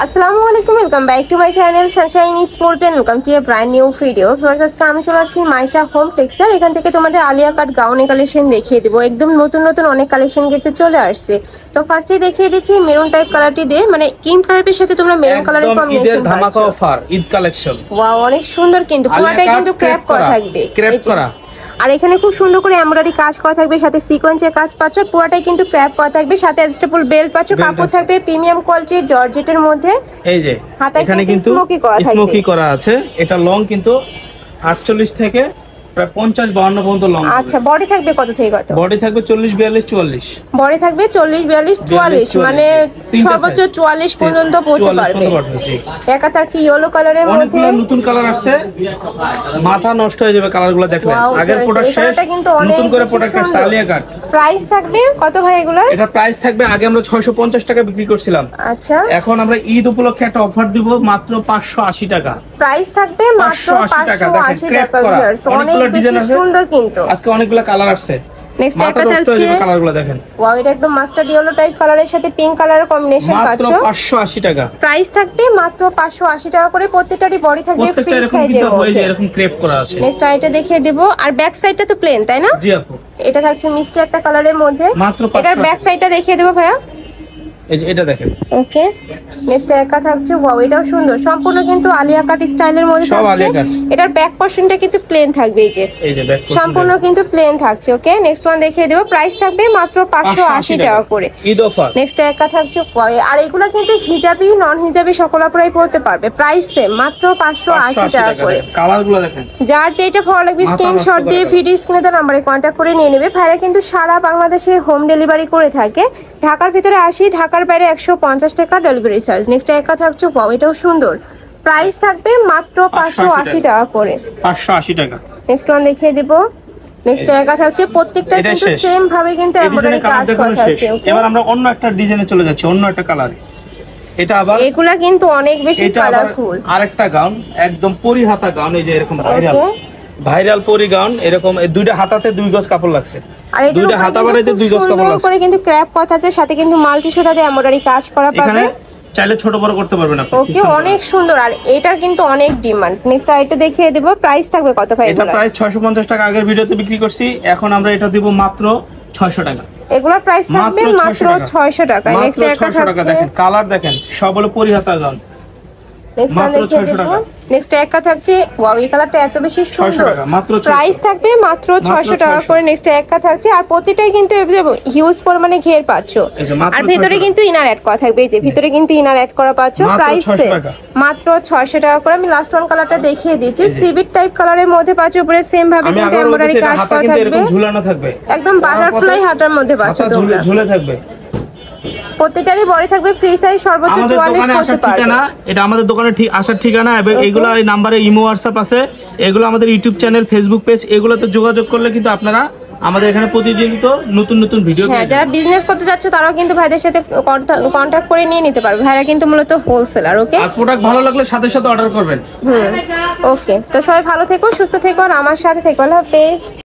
আসসালামু আলাইকুম, welcome back to my channel Sunshine sports. Welcome to A brand new video. First আজকে আমি চলে আসছি মাইশা হোম টেক্সটাইল। এখান থেকে তোমাদের আলিয়া কাট গাউনের কালেকশন দেখিয়ে দেবো। একদম নতুন নতুন অনেক কালেকশন কিন্তু চলে আসছে। তো ফার্স্টেই দেখিয়ে দিচ্ছি মেরুন টাইপ কালারটি দিয়ে, মানে ক্রিম কালারের সাথে তোমরা মেরুন কালারের কম্বিনেশন পাচ্ছ। ধামাকা অফার ঈদ কালেকশন। ওয়াও, অনেক সুন্দর কিন্তু পুরোটাই কিন্তু ক্র্যাপ করা থাকবে, ক্র্যাপ করা। আর এখানে খুব সুন্দর করে এমব্রয়ডারি কাজ করা থাকবে, সাথে সিকোয়েন্সের কাজ পাচ্ছ। পুরোটাই কিন্তু ক্র্যাপ করা থাকবে, সাথে অ্যাডজাস্টেবল বেল্ট পাচ্ছ। কাপড় থাকবে প্রিমিয়াম কোয়ালিটির জর্জেটের মধ্যে। এই যে এখানে কিন্তু স্মোকি করা আছে। এটা লং কিন্তু 48 থেকে প্রায় 50-52 পর্যন্ত লং। আচ্ছা, বডি থাকবে কত থেকে কত? বডি থাকবে 40-42-44। বডি থাকবে 40-42-44, মানে সর্বোচ্চ 44 পর্যন্ত পড়তে পারবে। একা থাকছে ইয়েলো কালারের মধ্যে। নতুন কালার আসছে, মাথা নষ্ট হয়ে যাবে কালারগুলো দেখলে। আগের প্রোডাক্ট শেষ, নতুন করে প্রোডাক্ট আসছে আলিয়া কাট। প্রাইস থাকবে কত ভাই এগুলা? এটা প্রাইস থাকবে, আগে আমরা 650 টাকা বিক্রি করছিলাম। আচ্ছা, এখন আমরা ঈদ উপলক্ষে একটা অফার দিব মাত্র 580 টাকা। প্রাইস থাকবে মাত্র 580 টাকা। অনেক বেশি সুন্দর কিন্তু আজকে অনেকগুলো কালার আসছে। নেক্সট একটা থাকছে কালারগুলো দেখেন। ওয়াও, এটা একদম মাস্টার্ড ইয়েলো টাইপ কালারের সাথে পিঙ্ক কালারের কম্বিনেশন পাচ্ছ। মাত্র 580 টাকা। প্রাইস থাকবে মাত্র 580 টাকা করে। প্রত্যেকটারই বডি থাকবে ফ্রি সাইজের মধ্যে, এরকম ক্রেপ করা আছে। নেক্সট আইটা দেখিয়ে দেব। আর ব্যাক সাইডটা তো প্লেন, তাই না? জি আপু। এটা থাকছে মিষ্টি একটা কালারের মধ্যে। মাত্র এটার ব্যাক সাইডটা দেখিয়ে দেব ভাইয়া। এই যে এটা দেখেন। ওকে, নেক্সট একটা থাকছে ওয়াও, এটাও সুন্দর, সম্পূর্ণ কিন্তু আলিয়া কাট স্টাইলের মধ্যে থাকছে। এটার ব্যাক পোরশনটা কিন্তু প্লেন থাকবে, এই যে সম্পূর্ণ কিন্তু প্লেন থাকছে। ওকে, নেক্সট ওয়ান দেখিয়ে দেব। প্রাইস থাকবে মাত্র 580 টাকা করে, ঈদ অফার। নেক্সট একটা থাকছে ওয়াও, আর এগুলা কিন্তু হিজাবি নন হিজাবি সকল আপনারাই পড়তে পারবে। প্রাইস সেম, মাত্র 580 টাকা করে। কালারগুলো দেখেন। যার যেটা ভালো লাগবে স্ক্রিনশট দিয়ে ভিডিও স্ক্রিনে দেওয়া নম্বরে কন্টাক্ট করে নিয়ে নেবে। ভাইরা কিন্তু সারা বাংলাদেশে হোম ডেলিভারি করে থাকে। ঢাকার ভিতরে 80, ঢাকার বাইরে 150 টাকা ডেলিভারি চার্জ। নেক্সট একটা থাকছে ওয়াও, এটাও সুন্দর। প্রাইস থাকবে মাত্র 580 টাকা করে, 580 টাকা। নেক্সট ওয়ান দেখিয়ে দেব। নেক্সট একটা থাকছে, প্রত্যেকটা কিন্তু সেম ভাবে কিন্তু এমব্রয়ডারি কাজ করা আছে। এবার আমরা অন্য একটা ডিজাইনে চলে যাচ্ছি, অন্য একটা কালারে। এটা আবার এগুলা কিন্তু অনেক বেশি কালারফুল। আরেকটা গাউন, একদম পরি হাতা গাউন। এই যে এরকম ভাইরাল পরি গাউন, এরকম দুইটা হাতাতে 2 গজ কাপড় লাগছে। আর দুইটা হাতা বানাইতে 2 গজ কাপড় লাগছে। করে কিন্তু ক্র্যাপ কথাতে সাথে কিন্তু মাল্টি সুতা দিয়ে এমব্রয়ডারি কাজ করা পাবে। এখানে চাইলে ছোট বড় করতে পারবেন আপনি। ওকে, অনেক সুন্দর, আর এটার কিন্তু অনেক ডিমান্ড। নেক্সট আইটা দেখিয়ে দেব। প্রাইস থাকবে কত ভাই? এটা প্রাইস 650 টাকা আগের ভিডিওতে বিক্রি করছি, এখন আমরা এটা দিব মাত্র 600 টাকা। এগুলোর প্রাইস থাকবে মাত্র 600 টাকা। নেক্সট একটা থাকছে, দেখেন কালার দেখেন, সব হলো পরিহাতা গাউন। নেক্সট দেখিয়ে দেব। নেক্সট একটা থাকছে ওয়াও, এই কালারটা এত বেশি সুন্দর। প্রাইস থাকবে মাত্র 600 টাকা করে। নেক্সট একটা থাকছে, আর প্রতিটাই কিন্তু হিউজ পরিমাণে ঘের পাচ্ছ। আর ভিতরে কিন্তু ইনার অ্যাড করা থাকবে, এই যে ভিতরে কিন্তু ইনার অ্যাড করা পাচ্ছ। প্রাইস মাত্র 600 টাকা করে। আমি লাস্ট ওয়ান কালারটা দেখিয়ে দিচ্ছি, সিভিট টাইপ কালারের মধ্যে পাচ্ছ। উপরে সেম ভাবে কিন্তু এমব্রয়ডারি কাজ করা থাকবে, ঝুলানো থাকবে, একদম বাটারফ্লাই হাতার মধ্যে পাচ্ছ তোমরা। ঝুলে থাকবে। প্রত্যেকটারই বডি থাকবে ফ্রি সাইজ, সর্বোচ্চ 44 করতে পারবে। এটা আমাদের দোকানে আসার ঠিকানা, এবং এইগুলো এই নম্বরে ইমো হোয়াটসঅ্যাপ আছে। এগুলো আমাদের ইউটিউব চ্যানেল, ফেসবুক পেজ, এগুলোতে যোগাযোগ করলে কিন্তু আপনারা আমাদের এখানে প্রতিনিয়ত নতুন নতুন ভিডিও। হ্যাঁ, যারা বিজনেস করতে যাচ্ছে তারাও কিন্তু ভাইদের সাথে কন্টাক্ট করে নিয়ে নিতে পারবে। ভাইরা কিন্তু মূলত হোলসেলার। ওকে, আর প্রোডাক্ট ভালো লাগলে সাথে সাথে অর্ডার করবেন। ওকে, তো সবাই ভালো থেকো, সুস্থ থেকো, আর আমার সাথে থেকো। আল্লাহ হাফেজ।